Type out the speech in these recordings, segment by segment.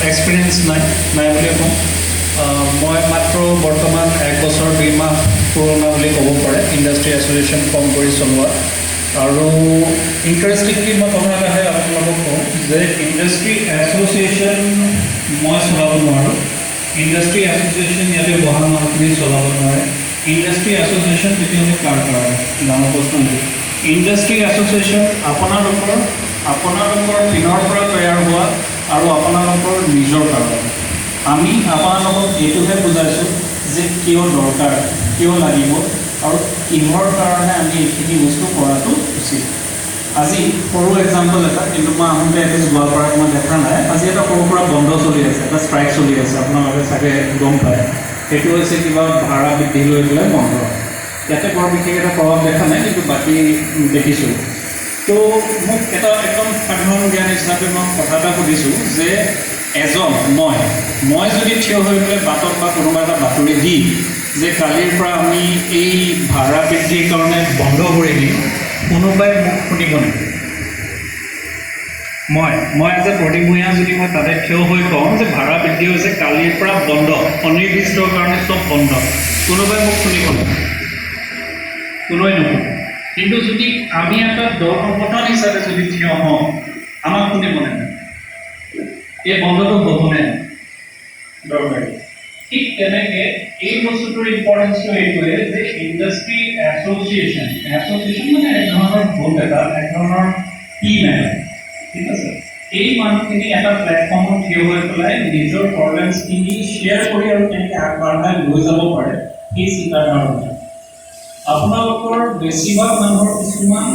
Experience নাই বুলিয়ে ক'ম। মই মাত্ৰ বৰ্তমান 1 বছৰ 2 মাহ পুৰণা বুলি ক'ব পাৰে ইণ্ডাষ্ট্ৰি এছ'চিয়েশ্যন ফৰ্ম কৰি চলোৱা। আৰু ইণ্টাৰেষ্টিংলি মই প্ৰথমে আপোনালোকক কওঁ যে ইণ্ডাষ্ট্ৰি এছ'চিয়েশ্যন মই চলাব নোৱাৰোঁ। ইণ্ডাষ্ট্ৰি এছ'চিয়েশ্যন ইয়াতে বহা মানুহখিনি চলাব নোৱাৰে। ইণ্ডাষ্ট্ৰি এছ'চিয়েশ্যন তেতিয়াহ'লে কাৰ কাৰণে ডাঙৰ প্ৰশ্ন নেকি? ইণ্ডাষ্ট্ৰি এছ'চিয়েশ্যন আপোনালোকৰ পিনৰ পৰা তৈয়াৰ হোৱা আৰু আপোনালোকৰ নিজৰ কাৰণে। আমি আপোনালোকক এইটোহে বুজাইছোঁ যে কিয় দৰকাৰ, কিয় লাগিব আৰু কিহৰ কাৰণে আমি এইখিনি বস্তু কৰাটো উচিত। আজি সৰু এক্সাম্পল এটা, কিন্তু মই আহোঁতে এটলিষ্ট গোৱালপাৰাত মই দেখা নাই। আজি এটা সৰু সুৰা বন্ধ চলি আছে, এটা ষ্ট্ৰাইক চলি আছে, আপোনালোকে চাগে গম পায়। সেইটো হৈছে কিবা ভাড়া বৃদ্ধি লৈ পেলাই বন্ধ। ইয়াতে বৰ বিশেষ এটা প্ৰভাৱ দেখা নাই, কিন্তু বাকী দেখিছোঁ। তো মোক এটা একদম সাধাৰণ জ্ঞান হিচাপে মই কথা এটা সুধিছোঁ যে মই যদি থিয় হৈ পেলাই বাটত বা কোনোবা এটা বাতৰি দি যে কালিৰ পৰা আমি এই ভাড়া বৃদ্ধিৰ কাৰণে বন্ধ কৰি দিম, কোনোবাই মোক শুনিব নেকি? মই এজ এ প্ৰদীপ ভূঞা যদি মই তাতে থিয় হৈ কওঁ যে ভাড়া বৃদ্ধি হৈছে কালিৰ পৰা বন্ধ, অনিৰ্দিষ্টৰ কাৰণে চব বন্ধ, কোনোবাই মোক শুনিব নেকি? কোনোৱে নুশুনে। কিন্তু যদি আমি এটা দল সংগঠন হিচাপে যদি থিয় হওঁ, আমাক শুনিব নাই? এই বন্ধটো হ'বনে দৰকাৰী? ঠিক তেনেকৈ এই বস্তুটোৰ ইম্পৰ্টেঞ্চটো এইটোৱে যে ইণ্ডাষ্ট্ৰি এছ'চিয়েশ্যন মানে এক ধৰণৰ গ্ৰুপ এটা, এক ধৰণৰ টিম এটা, ঠিক আছে? এই মানুহখিনি এটা প্লেটফৰ্মত থিয় হৈ পেলাই নিজৰ প্ৰব্লেমছখিনি শ্বেয়াৰ কৰি আৰু কেনেকৈ আগবঢ়াই লৈ যাব পাৰে সেই চিন্তাধাৰা। আপোনালোকৰ বেছিভাগ মানুহৰ কিছুমান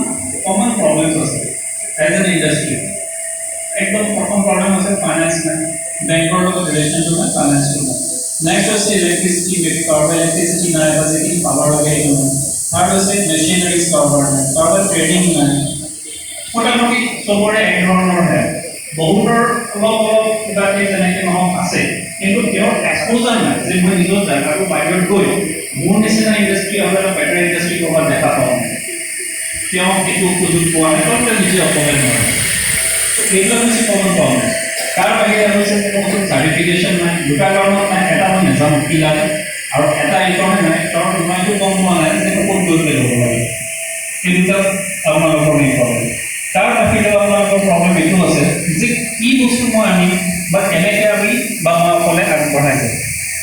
কমন প্ৰব্লেমছ আছে এজ এন ইণ্ডাষ্ট্ৰি। একদম প্ৰথম প্ৰব্লেম আছে ফাইনেন্স নাই, বেংকৰ লগত ৰিলেশ্যনটো নাই, ফাইনেন্সটো নাই। নেক্সট হৈছে ইলেক্ট্ৰিচিটি, কাৰোবাৰ ইলেক্ট্ৰিচিটি নাই বা যিখিনি পাৱাৰ লাগে সেইটো নাই। থাৰ্ড হৈছে মেচিনাৰিজ কাৰোবাৰ নাই, কাৰোবাৰ ট্ৰেডিং নাই। মোটামুটি চবৰে এক ধৰণৰহে, বহুতৰ অলপ কিবাকৈ যেনেকৈ নহওক আছে, কিন্তু তেওঁৰ এক্সপ'জাৰ নাই যে মই নিজৰ জেগাটো বাহিৰত গৈ মোৰ নিচিনা ইণ্ডাষ্ট্ৰি হ'লে এটা বেটাৰ ইণ্ডাষ্ট্ৰি ক'ৰবাত দেখা পাওঁ। তেওঁ সেইটো সুযোগ পোৱা নাই, তেওঁ নিজে অপমেণ্ট কৰে। এইবিলাক হৈছে কমন প্ৰব্লেম। তাৰ বাহিৰে হৈছে কোনো চাৰ্টিফিকেশ্যন নাই, দুটা কাৰণত নাই। এটা মই নাজানো কি লাগে, আৰু এটা এইকাৰণে নাই কাৰণ মইতো গম পোৱা নাই যে ক'ত গৈ পেলাই ল'ব লাগে। সেই দুটা আপোনালোকৰ মেইন প্ৰব্লেম। তাৰ বাহিৰে আপোনালোকৰ প্ৰব্লেম এইটো আছে যে কি বস্তু মই আনিম বা কেনেকৈ আমি বা মই অকলে আগবঢ়াই যাম।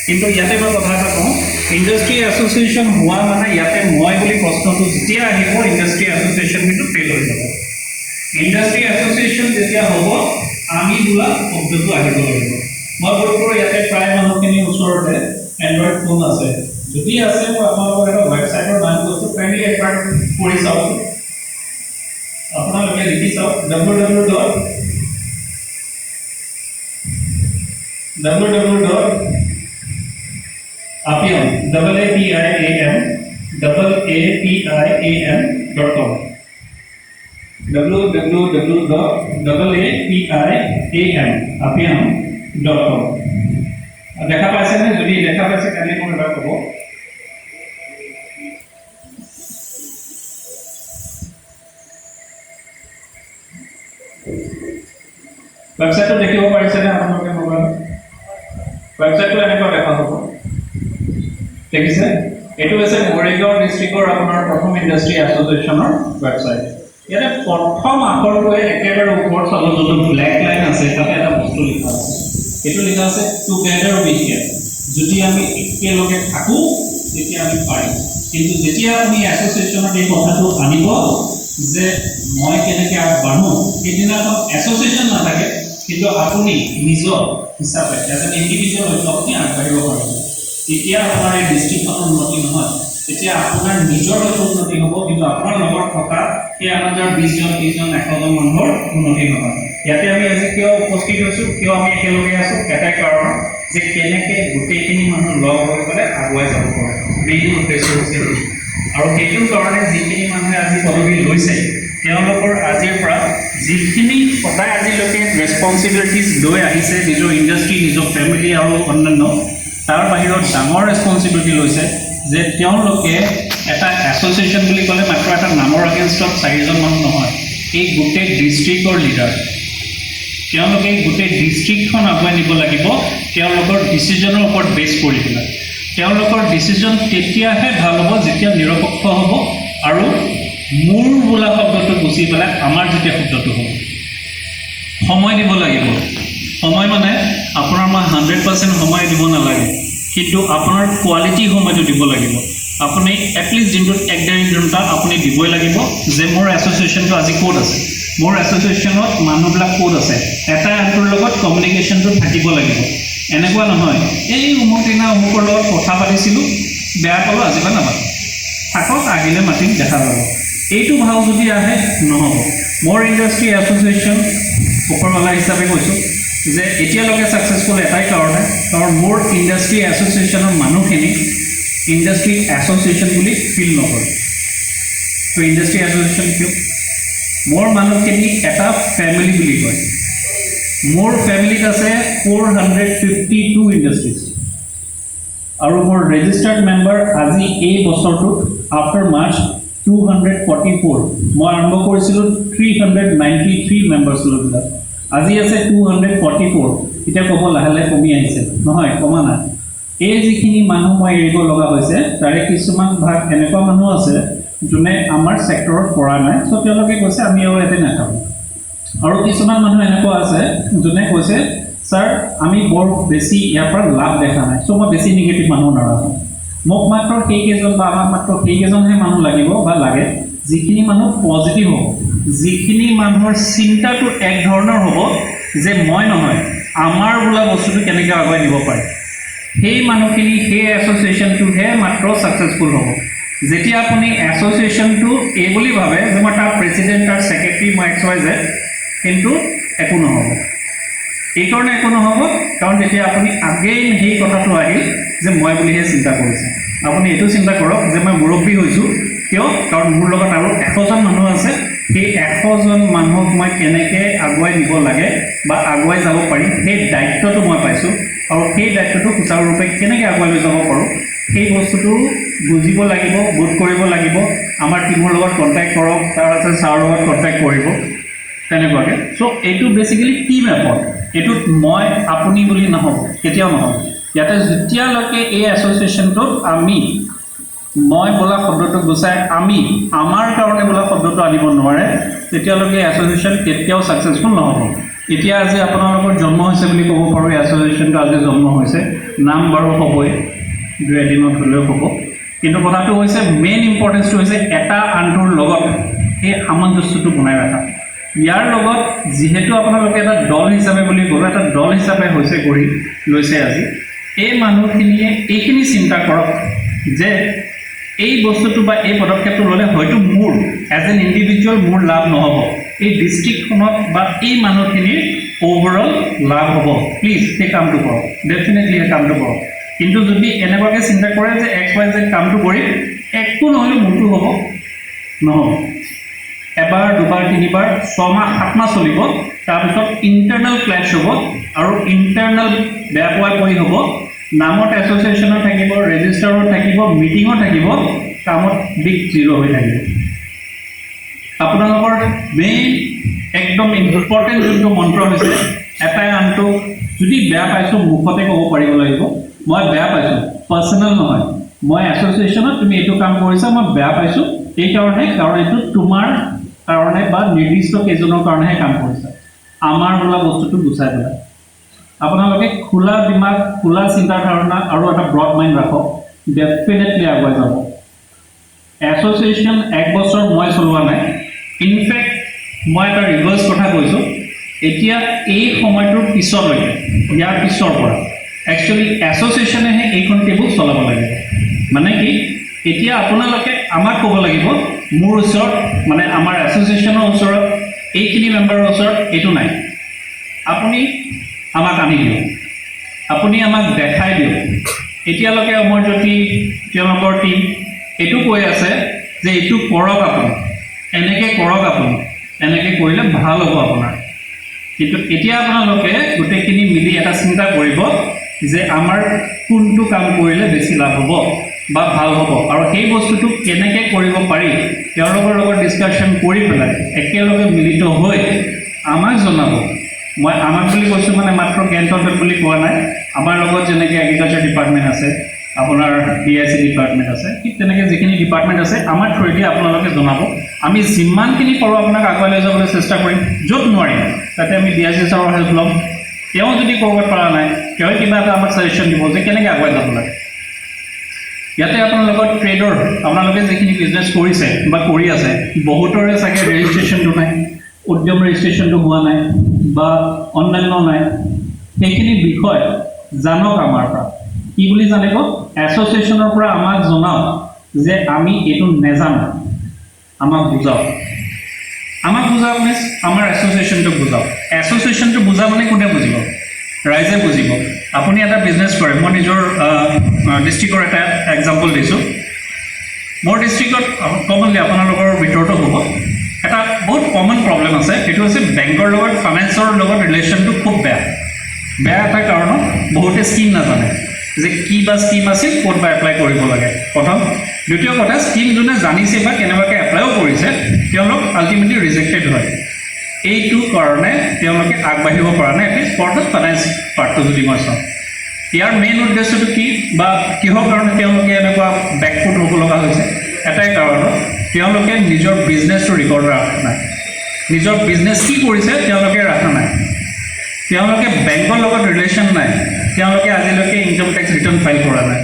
কিন্তু ইয়াতে মই কথা এটা কওঁ, ইণ্ডাষ্ট্ৰি এছ'চিয়েশ্যন হোৱা মানে ইয়াতে মই বুলি প্ৰশ্নটো যেতিয়া আহিব, ইণ্ডাষ্ট্ৰি এছ'চিয়েশ্যন কিন্তু ফেইল হৈ যাব। ইণ্ডাষ্ট্ৰি এছ'চিয়েশ্যন যেতিয়া হ'ব, আমি বোলা শব্দটো আহিব লাগিব। মই বোধ কৰোঁ ইয়াতে প্ৰায় মানুহখিনিৰ ওচৰতে এণ্ড্ৰইড ফোন আছে। যদি আছে মই আপোনালোকৰ এটা ৱেবছাইটৰ নাম কৈছোঁ, কাইণ্ডলি একবাৰ পঢ়ি চাওকচোন। আপোনালোকে লিখি চাওক www.appiam.com www.appiam.com দেখা পাইছেনে? যদি দেখা পাইছে কালি মোক এবাৰ ক'ব। ৱেবছাইটটো দেখিব পাৰিছেনে আপোনালোকে মোবাইলত? ৱেবছাইটটো এনেকুৱা দেখা হ'ব, দেখিছে? এইটো হৈছে মৰিগাঁও ডিষ্ট্ৰিক্টৰ আপোনাৰ প্ৰথম ইণ্ডাষ্ট্ৰি এছ'চিয়েশ্যনৰ ৱেবছাইট। ইয়াতে প্ৰথম আখৰটোৱে একেবাৰে ওপৰত চাব, যোনটো ব্লেক লাইন আছে তাতে এটা বস্তু লিখা আছে। এইটো লিখা আছে টুগেডাৰ উই কেন। যদি আমি একেলগে থাকোঁ তেতিয়া আমি পাৰিম। কিন্তু যেতিয়া আপুনি এছ'চিয়েশ্যনত এই কথাটো আনিব যে মই কেনেকৈ আগবাঢ়োঁ, সেইদিনাখন এছ'চিয়েশ্যন নাথাকে, কিন্তু আপুনি নিজৰ হিচাপে এজ এন ইণ্ডিভিজুৱেল হয়তো আপুনি আগবাঢ়িব পাৰিব। তেতিয়া আপোনাৰ এই ডিষ্ট্ৰিক্টখনৰ উন্নতি নহয়, তেতিয়া আপোনাৰ নিজৰ হয়তো উন্নতি হ'ব, কিন্তু আপোনাৰ লগত থকা সেই 20জন 30জন 100জন মানুহৰ উন্নতি নহয়। ইয়াতে আমি আজি কিয় উপস্থিত হৈছোঁ, কিয় আমি একেলগে আছোঁ, এটাই কাৰণ যে কেনেকৈ গোটেইখিনি মানুহ লগ হৈ পেলাই আগুৱাই যাব পাৰে। মেইন উদ্দেশ্য হৈছে আৰু সেইটোৰ কাৰণে যিখিনি মানুহে আজি পদবী লৈছে, তেওঁলোকৰ আজিৰ পৰা যিখিনি সদায় আজিলৈকে ৰেছপনচিবিলিটিজ লৈ আহিছে নিজৰ ইণ্ডাষ্ট্ৰি, নিজৰ ফেমিলি আৰু অন্যান্য, তাৰ বাহিৰত ডাঙৰ ৰেছপনচিবিলিটি লৈছে যে তেওঁলোকে এটা এছ'চিয়েশ্যন বুলি ক'লে মাত্ৰ এটা নামৰ আগেনষ্টত 4জন মানুহ নহয়, এই গোটেই ডিষ্ট্ৰিক্টৰ লিডাৰ। তেওঁলোকে গোটেই ডিষ্ট্ৰিক্টখন আগুৱাই নিব লাগিব তেওঁলোকৰ ডিচিজনৰ ওপৰত বেছ কৰি পেলাই তেওঁলোকৰ ডিচিজন তেতিয়াহে ভাল হ'ব যেতিয়া নিৰপেক্ষ হ'ব আৰু মোৰ বোলা শব্দটো গুচি পেলাই আমাৰ যেতিয়া শব্দটো হ'ব সময় দিব লাগিব সময় মানে আপোনাৰ মই 100% সময় দিব নালাগে কিন্তু আপোনাৰ কোৱালিটি সময়টো দিব লাগিব আপুনি এটলিষ্ট দিনটোত 1.5 ঘণ্টা আপুনি দিবই লাগিব যে মোৰ এছ'চিয়েশ্যনটো আজি ক'ত আছে মোৰ এছ'চিয়েশ্যনত মানুহবিলাক ক'ত আছে এটা আনটোৰ লগত কমিউনিকেশ্যনটো থাকিব লাগিব এনেকুৱা নহয় এই অমুক দিনা অমুকৰ লগত কথা পাতিছিলোঁ বেয়া পালোঁ আজিৰ পৰা নাপাতো থাকক আহিলে মাতিম দেখা যাব এইটো ভাও যদি আহে নহ'ব মোৰ ইণ্ডাষ্ট্ৰী এছ'চিয়েশ্যন ওপৰৱালা হিচাপে কৈছোঁ যে এতিয়ালৈকে ছাকচেছফুল এটাই কাৰণে কাৰণ মোৰ ইণ্ডাষ্ট্ৰী এছ'চিয়েশ্যনৰ মানুহখিনি ইণ্ডাষ্ট্ৰী এছ'চিয়েশ্যন বুলি ফিল নকৰে তো ইণ্ডাষ্ট্ৰী এছ'চিয়েশ্যন কিয় মোৰ মানুহখিনি এটা ফেমিলি বুলি কয় মোৰ ফেমিলিত আছে 452 ইণ্ডাষ্ট্ৰিজ আৰু মোৰ ৰেজিষ্টাৰ্ড মেম্বাৰ আজি এই বছৰটোত আফটাৰ মাৰ্চ 244 মই আৰম্ভ কৰিছিলোঁ 393 মেম্বাৰ্ছ লৈ আজি আছে 244 এতিয়া ক'ব লাহে লাহে কমি আহিছে নহয় কমা নাই এই যিখিনি মানুহ মই এৰিব লগা হৈছে তাৰে কিছুমান ভাগ এনেকুৱা মানুহ আছে যোনে আমাৰ ছেক্টৰত পৰা নাই চ' তেওঁলোকে কৈছে আমি আৰু ইয়াতে নাথাকোঁ আৰু কিছুমান মানুহ এনেকুৱা আছে যোনে কৈছে ছাৰ আমি বৰ বেছি ইয়াৰ পৰা লাভ দেখা নাই চ' মই বেছি নিগেটিভ মানুহ নাৰাখোঁ মোক মাত্ৰ সেইকেইজন বা আমাক মাত্ৰ সেইকেইজনহে মানুহ লাগিব বা লাগে যিখিনি মানুহ পজিটিভ হ'ব যিখিনি মানুহৰ চিন্তাটো এক ধৰণৰ হ'ব যে মই নহয় আমাৰ বোলা বস্তুটো কেনেকৈ আগুৱাই নিব পাৰে সেই মানুহখিনি সেই এছ'চিয়েশ্যনটোহে মাত্ৰ ছাকচেছফুল হ'ব যেতিয়া আপুনি এছ'চিয়েশ্যনটো এই বুলি ভাবে যে মই তাৰ প্ৰেচিডেণ্ট তাৰ ছেক্ৰেটাৰী মই XYZ কিন্তু একো নহ'ব এইকাৰণে একো নহ'ব কাৰণ যেতিয়া আপুনি আগেইন সেই কথাটো আহিল যে মই বুলিহে চিন্তা কৰিছে আপুনি এইটো চিন্তা কৰক যে মই মুৰব্বী হৈছোঁ কিয় কাৰণ মোৰ লগত আৰু 100জন মানুহ আছে সেই 100জন মানুহক মই কেনেকৈ আগুৱাই নিব লাগে বা আগুৱাই যাব পাৰিম সেই দায়িত্বটো মই পাইছোঁ আৰু সেই দায়িত্বটো সুচাৰুৰূপে কেনেকৈ আগুৱাই লৈ যাব পাৰোঁ সেই বস্তুটো বুজিব লাগিব বোধ কৰিব লাগিব আমাৰ টীমৰ লগত কণ্টেক্ট কৰক তাৰপিছত ছাৰৰ লগত কণ্টেক্ট কৰিব তেনেকুৱাকৈ চ' এইটো বেচিকেলি টীম এফৰ্ট এইটোত মই আপুনি বুলি নহ'ব কেতিয়াও নহ'ব ইয়াতে যেতিয়ালৈকে এই এছ'চিয়েশ্যনটোত আমি মই বোলা শব্দটো গুচাই আমি আমাৰ কাৰণে বোলা শব্দটো আনিব নোৱাৰে তেতিয়ালৈকে এছ'চিয়েশ্যন কেতিয়াও ছাকচেছফুল নহ'ব এতিয়া আজি আপোনালোকৰ জন্ম হৈছে বুলি ক'ব পাৰোঁ এছ'চিয়েশ্যনটো আজি জন্ম হৈছে নাম বাৰু হ'বই 2 এদিনত হ'লেও হ'ব কিন্তু কথাটো হৈছে মেইন ইম্পৰ্টেঞ্চটো হৈছে এটা আনটোৰ লগত এই সামঞ্জস্যটো বনাই ৰখা ইয়াৰ লগত যিহেতু আপোনালোকে এটা দল হিচাপে বুলি ক'লোঁ এটা দল হিচাপে হৈছে কৰি লৈছে আজি এই মানুহখিনিয়ে এইখিনি চিন্তা কৰক যে এই বস্তুটো বা এই পদক্ষেপটো ল'লে হয়তো মোৰ এজ এন ইণ্ডিভিজুৱেল মোৰ লাভ নহ'ব এই ডিষ্ট্ৰিক্টখনত বা এই মানুহখিনিৰ অ'ভাৰঅল লাভ হ'ব প্লিজ সেই কামটো কৰক ডেফিনেটলি সেই কামটো কৰক কিন্তু যদি এনেকুৱাকৈ চিন্তা কৰে যে XYZ কামটো কৰিম একো নহ'লে মোৰটো হ'ব নহ'ব এবাৰ দুবাৰ তিনিবাৰ 6 মাহ 7 মাহ চলিব তাৰপিছত ইণ্টাৰনেল ক্লেছ হ'ব আৰু ইণ্টাৰনেল বেয়া পোৱা পৰি হ'ব নামত এছ'চিয়েশ্যনত থাকিব ৰেজিষ্টাৰত থাকিব মিটিঙত থাকিব কামত বিগ জিৰ' হৈ থাকিব আপোনালোকৰ মেইন একদম ইম্পৰ্টেণ্ট যোনটো মন্ত্ৰ হৈছে এটাই আনটো যদি বেয়া পাইছোঁ মুখতে ক'ব পাৰিব লাগিব মই বেয়া পাইছোঁ পাৰ্চনেল নহয় মই এছ'চিয়েশ্যনত তুমি এইটো কাম কৰিছা মই বেয়া পাইছোঁ এইকাৰণে কাৰণ এইটো তোমাৰ কাৰণে বা নিৰ্দিষ্ট কেইজনৰ কাৰণেহে কাম কৰিছা আমাৰ বোলা বস্তুটো গুচাই পেলাই আপোনালোকে খোলা দিমাগ খোলা চিন্তা ধাৰণা আৰু এটা ব্ৰড মাইণ্ড ৰাখক ডেফিনেটলি আগুৱাই যাব এছ'চিয়েশ্যন 1 বছৰ মই চলোৱা নাই ইনফেক্ট মই এটা ৰিভাৰ্ছ কথা কৈছোঁ এতিয়া এই সময়টোৰ পিছলৈকে ইয়াৰ পিছৰ পৰা একচুৱেলি এছ'চিয়েশ্যনেহে এইখন টেবুল চলাব লাগিব মানে কি এতিয়া আপোনালোকে আমাক ক'ব লাগিব মোৰ ওচৰত মানে আমাৰ এছ'চিয়েশ্যনৰ ওচৰত এইখিনি মেম্বাৰৰ ওচৰত এইটো নাই আপুনি আমাক আনি দিয়ক আপুনি আমাক দেখাই দিয়ক এতিয়ালৈকে অমৰজ্যোতি তেওঁলোকৰ টীম এইটো কৈ আছে যে এইটো কৰক আপুনি এনেকৈ কৰক আপুনি এনেকৈ কৰিলে ভাল হ'ব আপোনাৰ কিন্তু এতিয়া আপোনালোকে গোটেইখিনি মিলি এটা চিন্তা কৰিব যে আমাৰ কোনটো কাম কৰিলে বেছি লাভ হ'ব বা ভাল হ'ব আৰু সেই বস্তুটো কেনেকৈ কৰিব পাৰি তেওঁলোকৰ লগত ডিছকাশ্যন কৰি পেলাই একেলগে মিলিত হৈ আমাক জনাব মই আমাক বুলি কৈছোঁ মানে মাত্ৰ জ্ঞানতন্ত্ৰত বুলি কোৱা নাই, আমাৰ লগত যেনেকৈ এগ্ৰিকালচাৰ ডিপাৰ্টমেণ্ট আছে, আপোনাৰ BIC ডিপাৰ্টমেণ্ট আছে, ঠিক তেনেকৈ যিখিনি ডিপাৰ্টমেণ্ট আছে আমাৰ থ্ৰুৱেদি আপোনালোকে জনাব। আমি যিমানখিনি পাৰোঁ আপোনাক আগুৱাই লৈ যাবলৈ চেষ্টা কৰিম। য'ত নোৱাৰিম তাতে আমি DIC ছাৰৰ হেল্প ল'ম। তেওঁ যদি ক'ৰবাত পৰা নাই, তেওঁ কিবা এটা আমাক ছাজেশ্যন দিব যে কেনেকৈ আগুৱাই যাব লাগে। ইয়াতে আপোনালোকৰ ট্ৰেডৰ আপোনালোকে যিখিনি বিজনেছ কৰিছে বা কৰি আছে, বহুতৰে চাগে ৰেজিষ্ট্ৰেশ্যনটো নাই, উদ্যম ৰেজিষ্ট্ৰেশ্যনটো হোৱা নাই বা অন্যান্য নাই। সেইখিনি বিষয় জানক আমাৰ পৰা। কি বুলি জানিব? এছ'চিয়েশ্যনৰ পৰা আমাক জনাওক যে আমি এইটো নেজানো, আমাক বুজাওক। আমাক বুজাওক মিছ আমাৰ এছ'চিয়েশ্যনটোক বুজাওক। এছ'চিয়েশ্যনটো বুজা মানে কোনে বুজিব? ৰাইজে বুজিব। আপুনি এটা বিজনেছ কৰে, মই নিজৰ ডিষ্ট্ৰিক্টৰ এটা এক্সাম্পল দিছোঁ। মোৰ ডিষ্ট্ৰিক্টত কমনলি আপোনালোকৰ ভিতৰতো হ'ব, এটা বহুত কমন প্ৰব্লেম আছে, সেইটো হৈছে বেংকৰ লগত ফাইনেন্সৰ লগত ৰিলেশ্যনটো খুব বেয়া। বেয়া এটা কাৰণত বহুতে স্কিম নাজানে যে কি বা স্কিম আছিল, ক'ত বা এপ্লাই কৰিব লাগে প্ৰথম। দ্বিতীয় কথা, স্কিম যোনে জানিছে বা কেনেবাকৈ এপ্লাইও কৰিছে তেওঁলোক আল্টিমেটলি ৰিজেক্টেড হয়। এইটো কাৰণে তেওঁলোকে আগবাঢ়িব পৰা নাই, এটলিষ্ট ফৰ দ্য ফাইনেন্স পাৰ্টটো যদি মই চাওঁ। ইয়াৰ মেইন উদ্দেশ্যটো কি বা কিহৰ কাৰণে তেওঁলোকে এনেকুৱা বেকফুট হ'ব লগা হৈছে? এটাই কাৰণত তেওঁলোকে নিজৰ বিজনেছটো ৰেকৰ্ড ৰখা নাই, নিজৰ বিজনেছ কি কৰিছে তেওঁলোকে ৰখা নাই, তেওঁলোকে বেংকৰ লগত ৰিলেশ্যন নাই, তেওঁলোকে আজিলৈকে ইনকাম টেক্স ৰিটাৰ্ণ ফাইল কৰা নাই,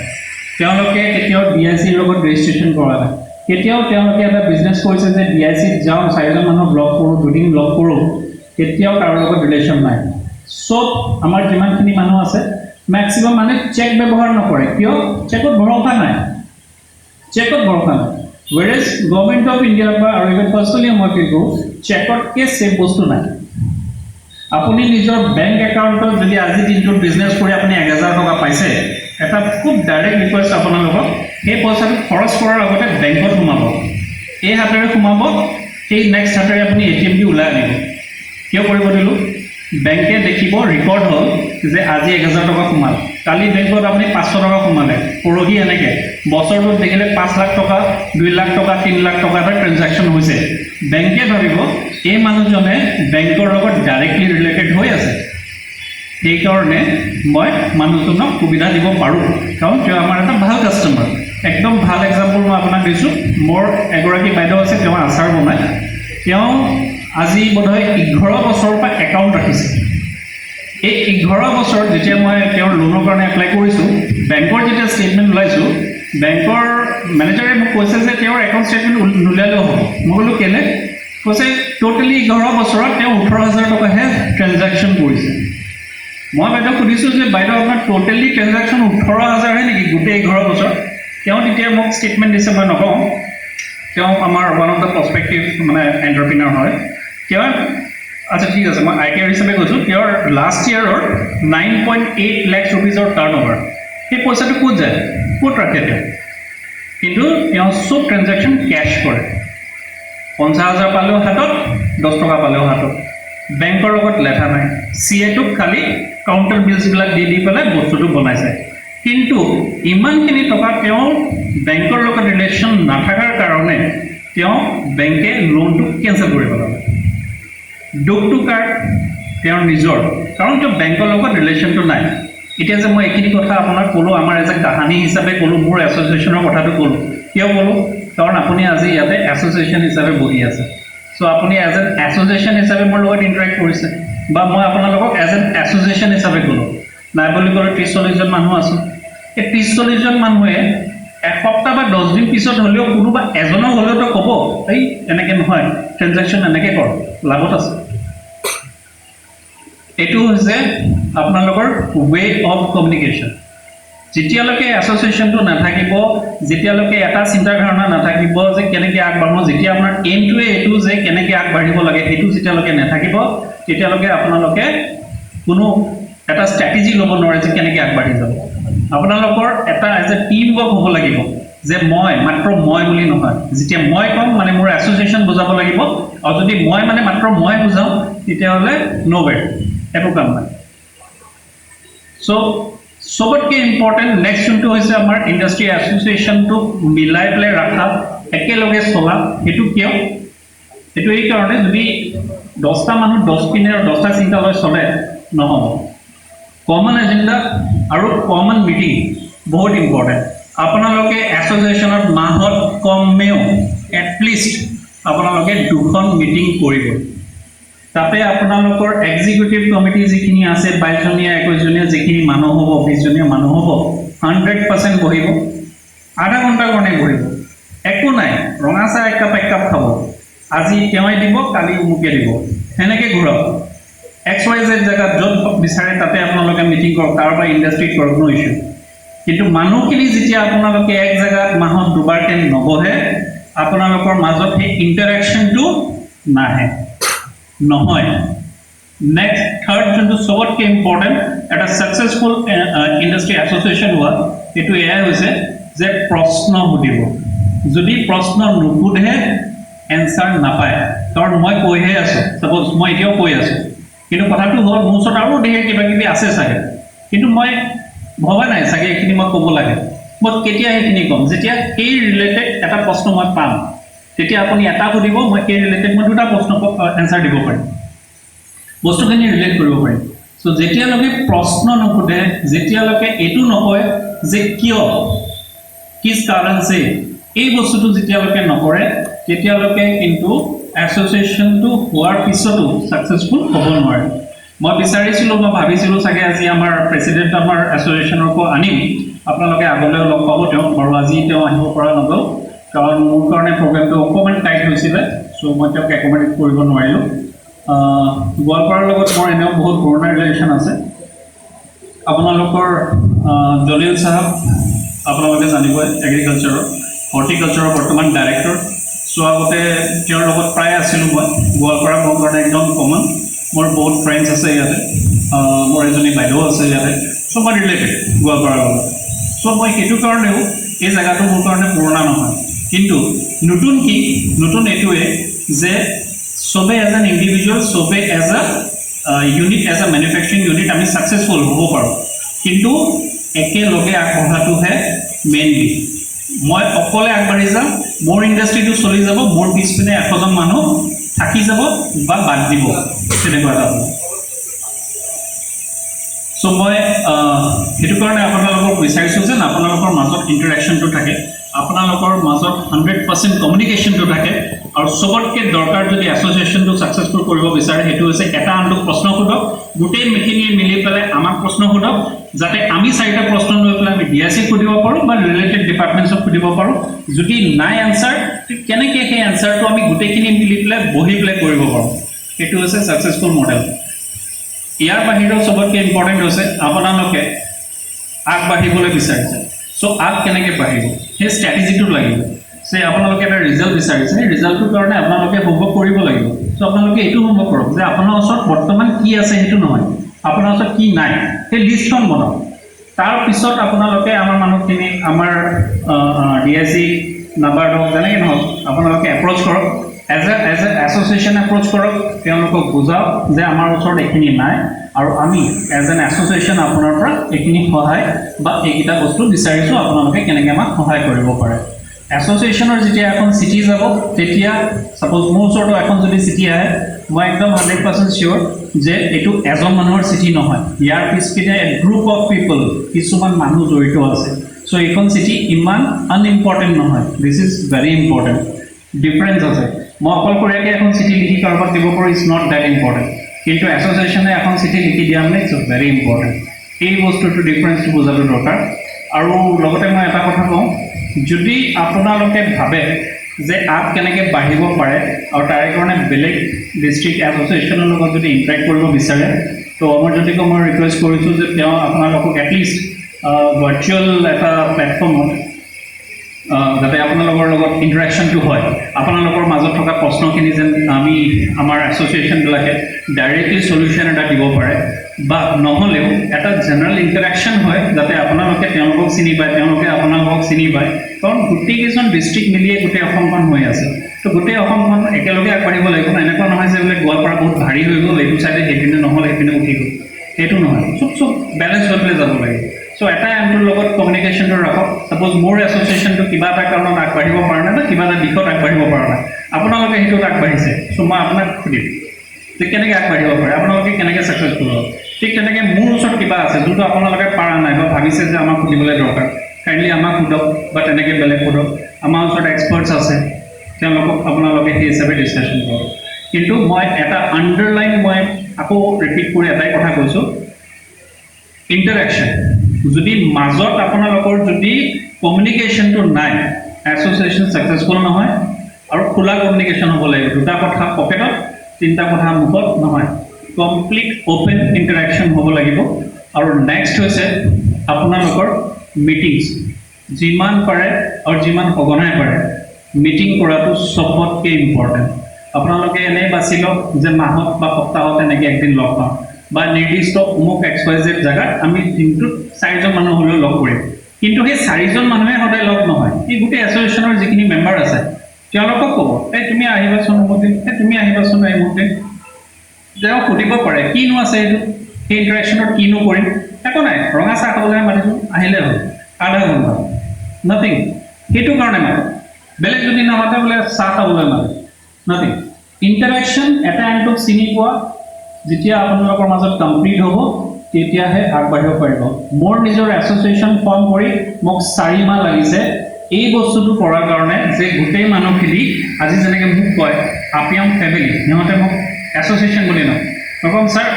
তেওঁলোকে কেতিয়াও DICৰ লগত ৰেজিষ্ট্ৰেশ্যন কৰা নাই, কেতিয়াও তেওঁলোকে এটা বিজনেছ কৰিছে যে DICত যাওঁ, 4জন মানুহক লগ কৰোঁ, 2 দিন লগ কৰোঁ, কেতিয়াও কাৰো লগত ৰিলেশ্যন নাই। চব আমাৰ যিমানখিনি মানুহ আছে মেক্সিমাম মানে চেক ব্যৱহাৰ নকৰে। কিয়? চেকত ভৰসা নাই, চেকত ভৰসা নাই। ৱেৰেজ গভৰ্ণমেণ্ট অফ ইণ্ডিয়া বা আৰু ইভেন পাৰ্চনেলি মই কি কৰোঁ, চেকতকৈ ছেফ বস্তু নাই। আপুনি নিজৰ বেংক একাউণ্টত যদি আজি দিনটোত বিজনেছ কৰি আপুনি 1000 টকা পাইছে, এটা খুব ডাইৰেক্ট ৰিকুৱেষ্ট আপোনালোকক, সেই পইচাটো খৰচ কৰাৰ আগতে বেংকত সোমাব। এই হাতেৰে সোমাব, সেই নেক্সট হাতেৰে আপুনি ATM দি ওলাই আনিব। কিয় কৰিব দিলোঁ? বেংকে দেখিব ৰেকৰ্ড হ'ল যে আজি 1000 টকা সোমাল, কালি বেংকত আপুনি 500 টকা সোমালে, পৰহি এনেকৈ বছৰটোত দেখিলে 5 লাখ টকা, 2 লাখ টকা, 3 লাখ টকা এটা ট্ৰেঞ্জেকশ্যন হৈছে। বেংকে ভাবিব এই মানুহজনে বেংকৰ লগত ডাইৰেক্টলি ৰিলেটেড হৈ আছে, সেইকাৰণে মই মানুহজনক সুবিধা দিব পাৰোঁ, কাৰণ তেওঁ আমাৰ এটা ভাল কাষ্টমাৰ। একদম ভাল এক্সাম্পল মই আপোনাক দিছোঁ। মোৰ এগৰাকী বাইদেউ আছে, তেওঁ আচাৰ বনায়। তেওঁ আজি বোধহয় 11 বছৰৰ পৰা একাউণ্ট ৰাখিছে। এই 11 বছৰত যেতিয়া মই তেওঁৰ লোনৰ কাৰণে এপ্লাই কৰিছোঁ, বেংকৰ যেতিয়া ষ্টেটমেণ্ট ওলাইছোঁ, বেংকৰ মেনেজাৰে মোক কৈছে যে তেওঁৰ একাউণ্ট ষ্টেটমেণ্ট নোলালেও হ'ব। মই ক'লোঁ কেলে? কৈছে টোটেলি 11 বছৰত তেওঁ 18,000 টকাহে ট্ৰেঞ্জেকশ্যন কৰিছে। মই বাইদেউক সুধিছোঁ যে বাইদেউ আপোনাৰ টোটেলি ট্ৰেঞ্জেকশ্যন 18,000হে নেকি গোটেই 11 বছৰ? তেওঁ তেতিয়া মোক ষ্টেটমেণ্ট দিছে, মই নকওঁ, তেওঁ আমাৰ ওৱান অফ দ্য প্ৰস্পেক্টিভ মানে এণ্টাৰপ্ৰিনাৰ হয়। তেওঁৰ আচ্ছা ঠিক আছে, মই ITR হিচাপে কৈছোঁ, তেওঁৰ লাষ্ট ইয়েৰৰ 9.8 লাখ ৰুপিজৰ টাৰ্ণ অভাৰ। সেই পইচাটো ক'ত যায়, ক'ত ৰাখে তেওঁ? কিন্তু তেওঁ চব ট্ৰেঞ্জেকশ্যন কেছ কৰে। 50,000 পালেও হাতত, 10 টকা পালেও হাতত, বেংকৰ লগত লেঠা নাই। CA-টোক খালি কাউণ্টাৰ বিলছবিলাক দি পেলাই বস্তুটো বনাইছে। কিন্তু ইমানখিনি টকা তেওঁ বেংকৰ লগত ৰিলেশ্যন নাথাকাৰ কাৰণে তেওঁ বেংকে লোনটো কেঞ্চেল কৰিব লাগে। দুখটো কাৰ? তেওঁৰ নিজৰ, কাৰণ তেওঁ বেংকৰ লগত ৰিলেশ্যনটো নাই। এতিয়া যে মই এইখিনি কথা আপোনাক ক'লোঁ, আমাৰ এজ এ কাহানী হিচাপে ক'লোঁ, মোৰ এছ'চিয়েশ্যনৰ কথাটো ক'লোঁ। কিয় ক'লোঁ? কাৰণ আপুনি আজি ইয়াতে এছ'চিয়েশ্যন হিচাপে বহি আছে। চ' আপুনি এজ এন এছ'চিয়েশ্যন হিচাপে মোৰ লগত ইণ্টাৰেক্ট কৰিছে, বা মই আপোনালোকক এজ এন এছ'চিয়েশ্যন হিচাপে ক'লোঁ। নাই বুলি ক'লে 30-40জন মানুহ আছোঁ। এই 30-40জন মানুহে এসপ্তাহ বা 10 দিন পিছত হ'লেও কোনোবা এজনৰ হ'লেওতো ক'ব, এই এনেকৈ নহয়, ট্ৰেঞ্জেকশ্যন এনেকৈ কৰ, লাভত আছে। এইটো হৈছে আপোনালোকৰ ৱে অফ কমিউনিকেশ্যন। যেতিয়ালৈকে এছ'চিয়েশ্যনটো নাথাকিব, যেতিয়ালৈকে এটা চিন্তাধাৰণা নাথাকিব যে কেনেকৈ আগবাঢ়োঁ, যেতিয়া আপোনাৰ এইমটোৱে এইটো যে কেনেকৈ আগবাঢ়িব লাগে, সেইটো যেতিয়ালৈকে নাথাকিব, তেতিয়ালৈকে আপোনালোকে কোনো এটা ষ্ট্ৰেটেজি ল'ব নোৱাৰে যে কেনেকৈ আগবাঢ়ি যাব। আপোনালোকৰ এটা এজ এ টিম ৱৰ্ক হ'ব লাগিব, যে মই মাত্ৰ মই বুলি নহয়। যেতিয়া মই ক'ম মানে মোৰ এছ'চিয়েশ্যন বুজাব লাগিব, আৰু যদি মই মানে মাত্ৰ মই বুজাওঁ তেতিয়াহ'লে ন' ৱে, একো কাম নাই। চ' চবতকৈ ইম্পৰ্টেণ্ট নেক্সট যোনটো হৈছে আমাৰ ইণ্ডাষ্ট্ৰি এছ'চিয়েশ্যনটোক মিলাই পেলাই ৰখা, একেলগে চলা। সেইটো কিয়? সেইটো এই কাৰণে, যদি 10টা মানুহ 10 পিনে আৰু 10টা চিন্তা লৈ চলে নহ'ব কমন এজেন্ডা আৰু কমন মিটিং বহুত ইম্পৰ্টেণ্ট আপোনালোকে এছ'চিয়েশ্যনত মাহত কমেও এটলিষ্ট আপোনালোকে 2খন মিটিং কৰিব তাতে আপোনালোকৰ এক্সিকিউটিভ কমিটি যিখিনি আছে 22 জনীয়া 21 জনীয়া যিখিনি মানুহ হ'ব 20 জনীয়া মানুহ হ'ব 100% বহিব আধা ঘণ্টাৰ কাৰণে বহিব একো নাই ৰঙা চাহ এক কাপ খাব আজি তেওঁই দিব কালি মুকে দিব সেনেকে ঘূৰাব XYZ জেগাত য'ত বিচাৰে তাতে আপোনালোকে মিটিং কৰক কাৰোবাৰ ইণ্ডাষ্ট্ৰীত কৰক নো ইছ্যু কিন্তু মানুহখিনি যেতিয়া আপোনালোকে এক জেগাত মাহত দুবাৰকৈ নবহে আপোনালোকৰ মাজত সেই ইণ্টাৰেকশ্যনটো নাহে নহয় নেক্সট থাৰ্ড যোনটো চবতকৈ ইম্পৰ্টেণ্ট এটা ছাকচেছফুল ইণ্ডাষ্ট্ৰী এছ'চিয়েশ্যন হোৱা এইটো এয়াই হৈছে যে প্ৰশ্ন সুধিব যদি প্ৰশ্ন নুসুধে এনচাৰ নাপায় কাৰণ মই কৈহে আছোঁ ছাপ'জ মই এতিয়াও কৈ আছোঁ কিন্তু কথাটো হ'ল মোৰ ওচৰত আৰু ধেৰ কিবা কিবি আছে চাগে কিন্তু মই ভবা নাই চাগে এইখিনি মই ক'ব লাগে মই কেতিয়া সেইখিনি ক'ম যেতিয়া সেই ৰিলেটেড এটা প্ৰশ্ন মই পাম তেতিয়া আপুনি এটা সুধিব মই সেই ৰিলেটেড মই দুটা প্ৰশ্ন এনচাৰ দিব পাৰিম বস্তুখিনি ৰিলেট কৰিব পাৰিম চ' যেতিয়ালৈকে প্ৰশ্ন নুসুধে যেতিয়ালৈকে এইটো নকয় যে কিয় কিছ কাৰণছে এই বস্তুটো যেতিয়ালৈকে নকৰে তেতিয়ালৈকে কিন্তু এছ'চিয়েশ্যনটো হোৱাৰ পিছতো ছাকচেছফুল হ'ব নোৱাৰে মই বিচাৰিছিলোঁ মই ভাবিছিলোঁ চাগে আজি আমাৰ প্ৰেচিডেণ্ট আমাৰ এছ'চিয়েশ্যনকো আনিম আপোনালোকে আগলৈ লগ পাব তেওঁক বাৰু আজি তেওঁ আহিব পৰা নগ'ল কাৰণ মোৰ কাৰণে প্ৰগ্ৰেমটো অকণমান টাইট হৈছিলে চ' মই তেওঁক একমডেট কৰিব নোৱাৰিলোঁ গোৱালপাৰাৰ লগত মোৰ এনেও বহুত পুৰণা ৰিলেশ্যন আছে আপোনালোকৰ জলিল চাহাব আপোনালোকে জানিবই এগ্ৰিকালচাৰৰ হৰ্টিকালচাৰৰ বৰ্তমান ডাইৰেক্টৰ চ' আগতে তেওঁৰ লগত প্ৰায় আছিলোঁ মই গোৱালপাৰা মোৰ কাৰণে একদম কমন মোৰ বহুত ফ্ৰেণ্ডছ আছে ইয়াতে মোৰ এজনী বাইদেউ আছে ইয়াতে চ' মই ৰিলেটেড গোৱালপাৰাৰ লগত চ' মই সেইটো কাৰণেও এই জেগাটো মোৰ কাৰণে পুৰণা নহয় কিন্তু নতুন এইটোৱে যে চবে এজ এন ইণ্ডিভিজুৱেল চবে as a unit as a manufacturing unit আমি ছাকচেছফুল হ'ব পাৰোঁ কিন্তু একেলগে আগবঢ়াটোহে মেইনলি মই অকলে আগবাঢ়ি যাম মোৰ ইণ্ডাষ্ট্ৰীটো চলি যাব মোৰ পিছপিনে 100জন মানুহ থাকি যাব বা বাদ দিব তেনেকুৱা এটা হ'ব চ' মই সেইটো কাৰণে আপোনালোকক বিচাৰিছোঁ যেন আপোনালোকৰ মাজত ইণ্টাৰেকশ্যনটো থাকে আপোনালোকৰ মাজত 100% কমিউনিকেশ্যনটো থাকে আৰু চবতকৈ দৰকাৰ যদি এছ'চিয়েশ্যনটো ছাকচেছফুল কৰিব বিচাৰে সেইটো হৈছে এটা আনটোক প্ৰশ্ন সোধক গোটেইখিনিয়ে মিলি পেলাই আমাক প্ৰশ্ন সোধক যাতে আমি 4টা প্ৰশ্ন লৈ পেলাই আমি DIC সুধিব পাৰোঁ বা ৰিলেটেড ডিপাৰ্টমেণ্টছক সুধিব পাৰোঁ যদি নাই এনচাৰ কেনেকৈ সেই এনচাৰটো আমি গোটেইখিনি মিলি পেলাই বহি পেলাই কৰিব পাৰোঁ সেইটো হৈছে ছাকচেছফুল মডেল ইয়াৰ বাহিৰেও চবতকৈ ইম্পৰ্টেণ্ট হৈছে আপোনালোকে আগবাঢ়িবলৈ বিচাৰিছে চ' আগ কেনেকৈ বাঢ়িব সেই ষ্ট্ৰেটেজিটো লাগিব যে আপোনালোকে এটা ৰিজাল্ট বিচাৰিছে সেই ৰিজাল্টটোৰ কাৰণে আপোনালোকে হোমৱৰ্ক কৰিব লাগিব চ' আপোনালোকে এইটো হোমৱৰ্ক কৰক যে আপোনাৰ ওচৰত বৰ্তমান কি আছে সেইটো নহয় আপোনাৰ ওচৰত কি নাই সেই লিষ্টখন বনাওক তাৰপিছত আপোনালোকে আমাৰ মানুহখিনি আমাৰ DIC নাবাৰ্ডক যেনেকৈ নহওক আপোনালোকে এপ্ৰ'চ কৰক এজ এ এছ'চিয়েশ্যন এপ্ৰ'চ কৰক তেওঁলোকক বুজাওক যে আমাৰ ওচৰত এইখিনি নাই আৰু আমি এজ এন এছ'চিয়েশ্যন আপোনাৰ পৰা এইখিনি সহায় বা এইকেইটা বস্তু বিচাৰিছোঁ আপোনালোকে কেনেকৈ আমাক সহায় কৰিব পাৰে এছ'চিয়েশ্যনৰ যেতিয়া এখন চিঠি যাব তেতিয়া ছাপ'জ মোৰ ওচৰতো এখন যদি চিঠি আহে মই একদম 100% চিয়'ৰ যে এইটো এজন মানুহৰ চিঠি নহয় ইয়াৰ পিছপিনে এ গ্ৰুপ অফ পিপল কিছুমান মানুহ জড়িত আছে চ' এইখন চিঠি ইমান আনইম্পৰ্টেণ্ট নহয় this is very important difference আছে মই অকলশৰীয়াকৈ এখন চিঠি লিখি কাৰোবাক দিব পাৰোঁ ইজ নট ডেট ইম্পৰ্টেণ্ট কিন্তু এছ'চিয়েশ্যনে এখন চিঠি লিখি দিয়া মানে ইটছ ভেৰি ইম্পৰ্টেণ্ট এই বস্তুটো ডিফাৰেঞ্চটো বুজাটো দৰকাৰ আৰু লগতে মই এটা কথা কওঁ যদি আপোনালোকে ভাবে যে আগ কেনেকৈ বাঢ়িব পাৰে আৰু তাৰে কাৰণে বেলেগ ডিষ্ট্ৰিক্ট এছ'চিয়েশ্যনৰ লগত যদি ইণ্টাৰেক্ট কৰিব বিচাৰে তো অমৰজ্যোতিকো মই ৰিকুৱেষ্ট কৰিছোঁ যে তেওঁ আপোনালোকক এটলিষ্ট ভাৰ্চুৱেল এটা প্লেটফৰ্মত যাতে আপোনালোকৰ লগত ইণ্টাৰেকশ্যনটো হয় আপোনালোকৰ মাজত থকা প্ৰশ্নখিনি যেন আমি আমাৰ এছ'চিয়েশ্যনবিলাকে ডাইৰেক্টলি চলিউশ্যন এটা দিব পাৰে বা নহ'লেও এটা জেনেৰেল ইণ্টাৰেকশ্যন হয় যাতে আপোনালোকে তেওঁলোকক চিনি পায় তেওঁলোকে আপোনালোকক চিনি পায় কাৰণ গোটেইকেইজন ডিষ্ট্ৰিক্ট মিলিয়ে গোটেই অসমখন হৈ আছে তো গোটেই অসমখন একেলগে আগবাঢ়িব লাগিব এনেকুৱা নহয় যে বোলে গোৱালপাৰা বহুত ভাৰী হৈ গ'ল এইটো চাইডে সেইপিনে নহ'ল সেইপিনে উঠি গ'ল সেইটো নহয় চব বেলেঞ্চ হৈ পেলাই যাব লাগে চ' এটাই আনটোৰ লগত কমিউনিকেশ্যনটো ৰাখক ছাপ'জ মোৰ এছ'চিয়েশ্যনটো কিবা এটা কাৰণত আগবাঢ়িব পৰা নাই বা কিবা এটা দিশত আগবাঢ়িব পৰা নাই আপোনালোকে সেইটোত আগবাঢ়িছে চ' মই আপোনাক সুধিম যে কেনেকৈ আগবাঢ়িব পাৰে, আপোনালোকে কেনেকৈ ছাকচেছফুল হ'ব। ঠিক তেনেকৈ মোৰ ওচৰত কিবা আছে যোনটো আপোনালোকে পাৰা নাই বা ভাবিছে যে আমাক সুধিবলৈ দৰকাৰ, কাইণ্ডলি আমাক সোধক বা তেনেকৈ বেলেগ সোধক। আমাৰ ওচৰত এক্সপাৰ্টছ আছে, তেওঁলোকক আপোনালোকে সেই হিচাপে ডিছকাশ্যন কৰক। কিন্তু মই এটা আণ্ডাৰলাইন মই আকৌ ৰিপিট কৰি এটাই কথা কৈছোঁ, ইণ্টাৰেকশ্যন। যদি মাজত আপোনালোকৰ যদি কমিউনিকেশ্যনটো নাই, এছ'চিয়েশ্যন ছাকচেছফুল নহয়। আৰু খোলা কমিউনিকেশ্যন হ'ব লাগিব, দুটা কথা পকেটত, তিনিটা কথা মুখত নহয়, কমপ্লিট অ'পেন ইণ্টাৰেকশ্যন হ'ব লাগিব। আৰু নেক্সট হৈছে আপোনালোকৰ মিটিংছ, যিমান পাৰে আৰু যিমান সঘনাই পাৰে মিটিং কৰাটো চবতকৈ ইম্পৰ্টেণ্ট। আপোনালোকে এনেই বাছি লওক যে মাহত বা সপ্তাহত এনেকৈ একদিন লগ পাওঁ, বা নিৰ্দিষ্ট অমুক XYZ জেগাত আমি দিনটোত 4জন মানুহ হ'লেও লগ কৰিম। কিন্তু সেই 4জন মানুহে সদায় লগ নহয়, এই গোটেই এছ'চিয়েশ্যনৰ যিখিনি মেম্বাৰ আছে তেওঁলোকক ক'ব, এই তুমি আহিবাচোন অমুক দিন, তুমি আহিবাচোন অমুক দিন। তেওঁ সুধিব পাৰে কিনো আছে এইটো, সেই ইণ্টাৰেকশ্যনত কিনো কৰিম, একো নাই, ৰঙা চাহ খাবলৈ মাতিছোঁ, আহিলে হ'ল, আধা ঘণ্টা, নাথিং। সেইটো কাৰণে মাতে, বেলেগ যদি নামাতে বোলে চাহ খাবলৈ মাতে, নাথিং। ইণ্টাৰেকশ্যন এটা আনটোক চিনি পোৱা যেতিয়া আপোনালোকৰ মাজত কমপ্লিট হ'ব, তেতিয়াহে আগবাঢ়িব পাৰিব। মোৰ নিজৰ এছ'চিয়েশ্যন ফৰ্ম কৰি মোক 4 মাহ লাগিছে এই বস্তুটো কৰাৰ কাৰণে, যে গোটেই মানুহখিনি আজি যেনেকৈ মোক কয় আপিয়াম ফেমিলি, সিহঁতে মোক এছ'চিয়েশ্যন বুলি নকয়, নকম ছাৰ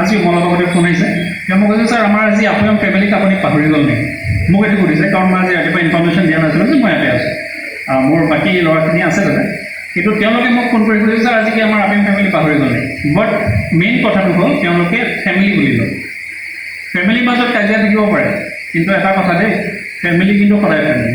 আজি মোৰ লগতে ফোন আহিছে, তেওঁ মোক কৈছে ছাৰ আমাৰ আজি আপিয়াম ফেমিলিক আপুনি পাহৰি গ'ল নেকি, মোক এইটো সুধিছে, কাৰণ মই আজি ৰাতিপুৱা ইনফৰ্মেশ্যন দিয়া নাছিলোঁ যে মই ইয়াতে আছোঁ, মোৰ বাকী ল'ৰাখিনি আছে তাতে। কিন্তু তেওঁলোকে মোক ফোন কৰি সুধিছে ছাৰ আজি কি আমাৰ আপিয়াম ফেমিলি পাহৰি গ'ল নেকি। বাট মেইন কথাটো হ'ল তেওঁলোকে ফেমিলি বুলি লয়। ফেমিলিৰ মাজত কাজিয়া থাকিব পাৰে, কিন্তু এটা কথা দেই, ফেমিলি কিন্তু সদায় ফেমিলি।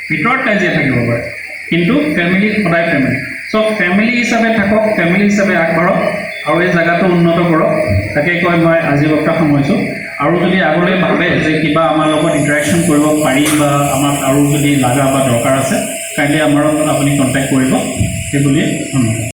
ভিতৰত কাজিয়া থাকিব পাৰে, কিন্তু ফেমিলি সদায় ফেমিলি। চ' ফেমিলি হিচাপে থাকক, ফেমিলি হিচাপে আগবাঢ়ক আৰু এই জেগাটো উন্নত কৰক, তাকে কৈ মই আজি বক্তব্য সামৰিছোঁ। আৰু যদি আগলৈ ভাবে যে কিবা আমাৰ লগত ইণ্টাৰেকশ্যন কৰিব পাৰি বা আমাক আৰু যদি লগা বা দৰকাৰ আছে, কাইণ্ডলি আমাৰ আপুনি কণ্টেক্ট কৰিব, সেইবুলিয়ে ধন্যবাদ।